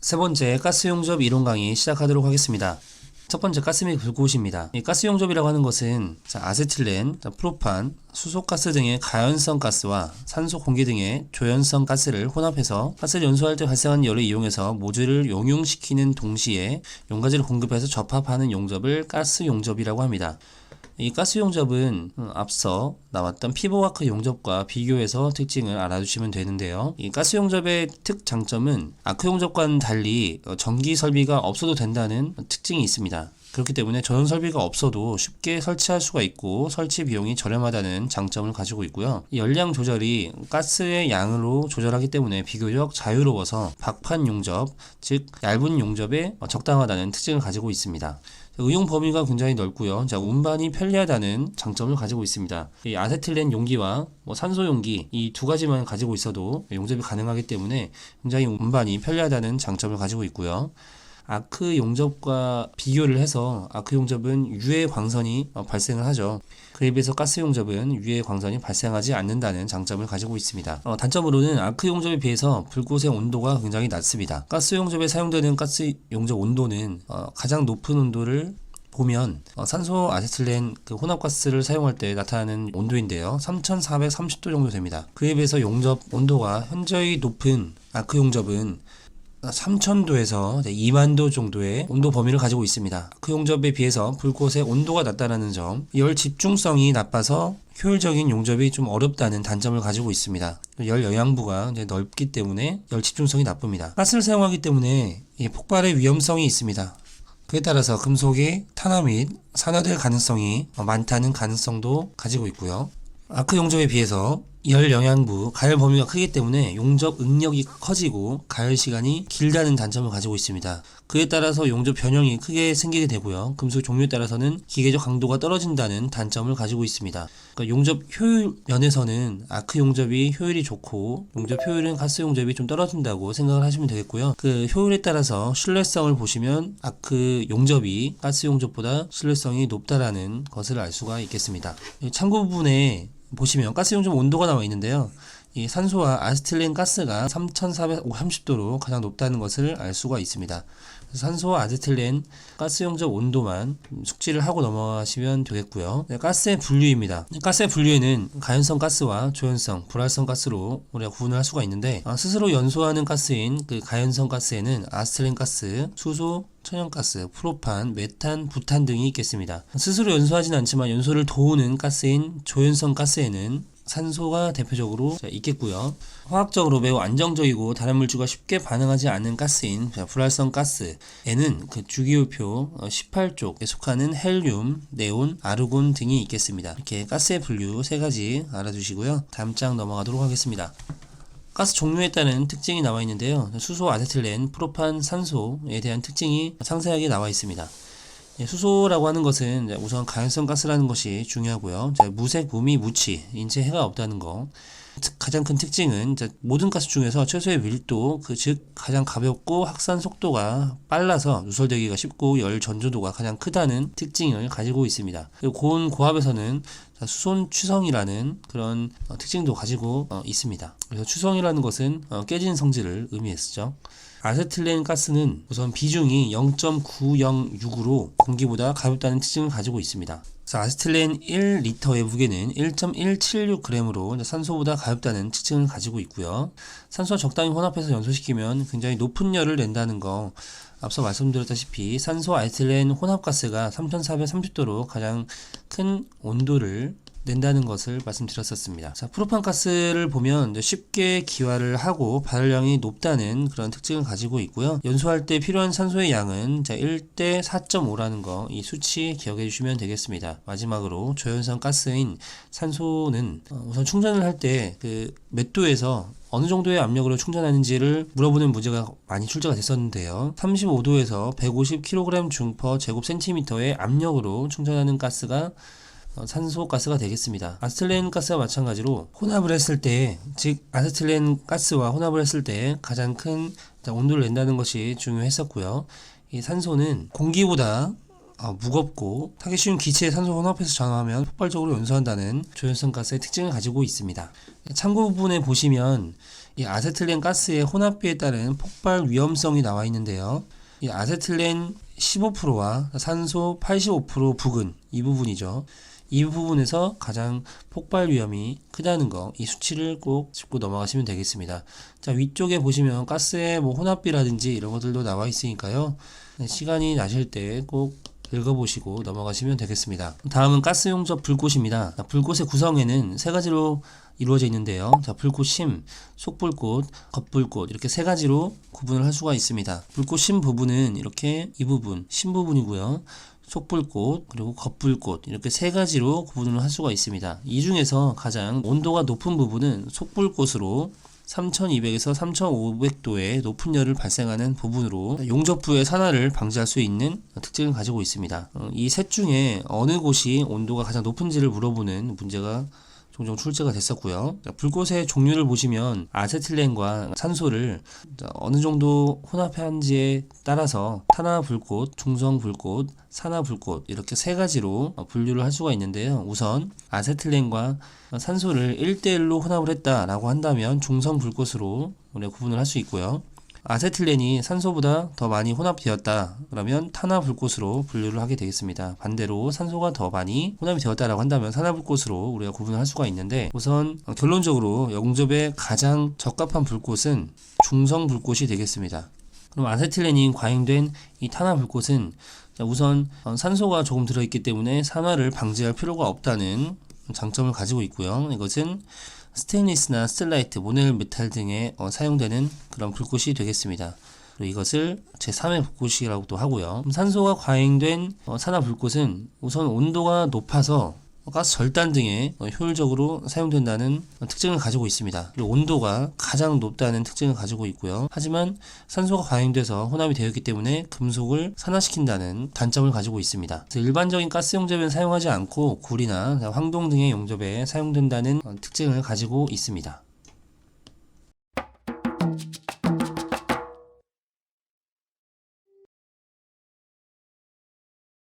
세 번째 가스 용접 이론 강의 시작하도록 하겠습니다. 첫 번째 가스 및 불꽃입니다. 이 가스 용접이라고 하는 것은 아세틸렌, 프로판, 수소가스 등의 가연성 가스와 산소, 공기 등의 조연성 가스를 혼합해서 가스를 연소할 때 발생하는 열을 이용해서 모듈을 용융시키는 동시에 용가지를 공급해서 접합하는 용접을 가스 용접이라고 합니다. 이 가스 용접은 앞서 나왔던 피보아크 용접과 비교해서 특징을 알아두시면 되는데요. 이 가스 용접의 특장점은 아크 용접과는 달리 전기 설비가 없어도 된다는 특징이 있습니다. 그렇기 때문에 전원 설비가 없어도 쉽게 설치할 수가 있고 설치 비용이 저렴하다는 장점을 가지고 있고요. 이 열량 조절이 가스의 양으로 조절하기 때문에 비교적 자유로워서 박판 용접, 즉 얇은 용접에 적당하다는 특징을 가지고 있습니다. 응용 범위가 굉장히 넓고요. 운반이 편리하다는 장점을 가지고 있습니다. 이 아세틸렌 용기와 산소 용기 이 두 가지만 가지고 있어도 용접이 가능하기 때문에 굉장히 운반이 편리하다는 장점을 가지고 있고요. 아크 용접과 비교를 해서 아크 용접은 유해 광선이 발생을 하죠. 그에 비해서 가스 용접은 유해 광선이 발생하지 않는다는 장점을 가지고 있습니다. 단점으로는 아크 용접에 비해서 불꽃의 온도가 굉장히 낮습니다. 가스 용접에 사용되는 가스 용접 온도는 가장 높은 온도를 보면 산소 아세틸렌 혼합가스를 사용할 때 나타나는 온도인데요. 3430도 정도 됩니다. 그에 비해서 용접 온도가 현저히 높은 아크 용접은 3000도에서 2만도 정도의 온도 범위를 가지고 있습니다. 그 용접에 비해서 불꽃의 온도가 낮다는 점, 열 집중성이 나빠서 효율적인 용접이 좀 어렵다는 단점을 가지고 있습니다. 열 영양부가 넓기 때문에 열 집중성이 나쁩니다. 가스를 사용하기 때문에 폭발의 위험성이 있습니다. 그에 따라서 금속이 탄화 및 산화될 가능성이 많다는 가능성도 가지고 있고요. 아크 용접에 비해서 열 영양부, 가열 범위가 크기 때문에 용접 응력이 커지고 가열 시간이 길다는 단점을 가지고 있습니다. 그에 따라서 용접 변형이 크게 생기게 되고요. 금속 종류에 따라서는 기계적 강도가 떨어진다는 단점을 가지고 있습니다. 그러니까 용접 효율 면에서는 아크 용접이 효율이 좋고 용접 효율은 가스 용접이 좀 떨어진다고 생각을 하시면 되겠고요. 그 효율에 따라서 신뢰성을 보시면 아크 용접이 가스 용접보다 신뢰성이 높다라는 것을 알 수가 있겠습니다. 참고 부분에 보시면 가스 용접 온도가 나와 있는데요. 이 산소와 아세틸렌 가스가 3430도로 가장 높다는 것을 알 수가 있습니다. 산소와 아세틸렌 가스 용접 온도만 숙지를 하고 넘어가시면 되겠고요. 가스의 분류입니다. 가스의 분류에는 가연성 가스와 조연성, 불활성 가스로 우리가 구분을 할 수가 있는데 스스로 연소하는 가스인 그 가연성 가스에는 아세틸렌 가스, 수소, 천연가스, 프로판, 메탄, 부탄 등이 있겠습니다. 스스로 연소하진 않지만 연소를 도우는 가스인 조연성 가스에는 산소가 대표적으로 있겠고요. 화학적으로 매우 안정적이고 다른 물질과 쉽게 반응하지 않는 가스인 불활성 가스에는 그 주기율표 18쪽에 속하는 헬륨, 네온, 아르곤 등이 있겠습니다. 이렇게 가스의 분류 세 가지 알아두시고요. 다음 장 넘어가도록 하겠습니다. 가스 종류에 따른 특징이 나와 있는데요. 수소, 아세틸렌, 프로판, 산소에 대한 특징이 상세하게 나와 있습니다. 수소라고 하는 것은 우선 가연성 가스라는 것이 중요하고요. 무색, 무미, 무치, 인체 해가 없다는 거. 가장 큰 특징은 모든 가스 중에서 최소의 밀도, 즉 가장 가볍고 확산 속도가 빨라서 누설되기가 쉽고 열 전조도가 가장 크다는 특징을 가지고 있습니다. 그리고 고온 고압에서는 수손 취성이라는 그런 특징도 가지고 있습니다. 그래서 취성이라는 것은 깨지는 성질을 의미했죠. 아세틸렌 가스는 우선 비중이 0.906으로 공기보다 가볍다는 특징을 가지고 있습니다. 그래서 아세틸렌 1리터의 무게는 1.176g으로 산소보다 가볍다는 특징을 가지고 있고요. 산소와 적당히 혼합해서 연소시키면 굉장히 높은 열을 낸다는 거, 앞서 말씀드렸다시피 산소 아세틸렌 혼합가스가 3430도로 가장 큰 온도를 낸다는 것을 말씀드렸었습니다. 자, 프로판 가스를 보면 쉽게 기화를 하고 발열량이 높다는 그런 특징을 가지고 있고요. 연소할 때 필요한 산소의 양은 1대 4.5라는 거, 이 수치 기억해 주시면 되겠습니다. 마지막으로 조연성 가스인 산소는 우선 충전을 할 때 몇 도에서 어느 정도의 압력으로 충전하는지를 물어보는 문제가 많이 출제가 됐었는데요. 35도에서 150kg 중퍼 제곱센티미터의 압력으로 충전하는 가스가 산소 가스가 되겠습니다. 아세틸렌 가스와 마찬가지로 혼합을 했을 때, 즉 아세틸렌 가스와 혼합을 했을 때 가장 큰 온도를 낸다는 것이 중요했었고요. 이 산소는 공기보다 무겁고 타기 쉬운 기체에 산소 혼합해서 전환하면 폭발적으로 연소한다는 조연성 가스의 특징을 가지고 있습니다. 참고 부분에 보시면 이 아세틸렌 가스의 혼합비에 따른 폭발 위험성이 나와 있는데요. 이 아세틸렌 15%와 산소 85% 부근, 이 부분이죠. 이 부분에서 가장 폭발 위험이 크다는 거, 이 수치를 꼭 짚고 넘어가시면 되겠습니다. 자, 위쪽에 보시면 가스의 혼합비라든지 이런 것들도 나와 있으니까요. 시간이 나실 때 꼭 읽어보시고 넘어가시면 되겠습니다. 다음은 가스 용접 불꽃입니다. 불꽃의 구성에는 세 가지로 이루어져 있는데요. 자, 불꽃심, 속불꽃, 겉불꽃 이렇게 세 가지로 구분을 할 수가 있습니다. 불꽃심 부분은 이렇게 이 부분, 심 부분이고요. 속불꽃 그리고 겉불꽃 이렇게 세 가지로 구분을 할 수가 있습니다. 이 중에서 가장 온도가 높은 부분은 속불꽃으로 3200에서 3500도의 높은 열을 발생하는 부분으로 용접부의 산화를 방지할 수 있는 특징을 가지고 있습니다. 이 셋 중에 어느 곳이 온도가 가장 높은지를 물어보는 문제가 종종 출제가 됐었고요. 불꽃의 종류를 보시면 아세틸렌과 산소를 어느 정도 혼합한지에 따라서 탄화불꽃, 중성불꽃, 산화불꽃 이렇게 세 가지로 분류를 할 수가 있는데요. 우선 아세틸렌과 산소를 1대1로 혼합을 했다라고 한다면 중성불꽃으로 우리가 구분을 할 수 있고요. 아세틸렌이 산소보다 더 많이 혼합되었다 그러면 탄화불꽃으로 분류를 하게 되겠습니다. 반대로 산소가 더 많이 혼합이 되었다라고 한다면 산화불꽃으로 우리가 구분을 할 수가 있는데, 우선 결론적으로 용접에 가장 적합한 불꽃은 중성불꽃이 되겠습니다. 그럼 아세틸렌이 과잉된 이 탄화불꽃은 우선 산소가 조금 들어있기 때문에 산화를 방지할 필요가 없다는 장점을 가지고 있고요. 이것은 스테인리스나 스텔라이트, 모넬 메탈 등에 사용되는 그런 불꽃이 되겠습니다. 그리고 이것을 제3의 불꽃이라고도 하고요. 산소가 과잉된 산화 불꽃은 우선 온도가 높아서 가스 절단 등에 효율적으로 사용된다는 특징을 가지고 있습니다. 그리고 온도가 가장 높다는 특징을 가지고 있고요. 하지만 산소가 과잉돼서 혼합이 되었기 때문에 금속을 산화시킨다는 단점을 가지고 있습니다. 그래서 일반적인 가스 용접에는 사용하지 않고 구리나 황동 등의 용접에 사용된다는 특징을 가지고 있습니다.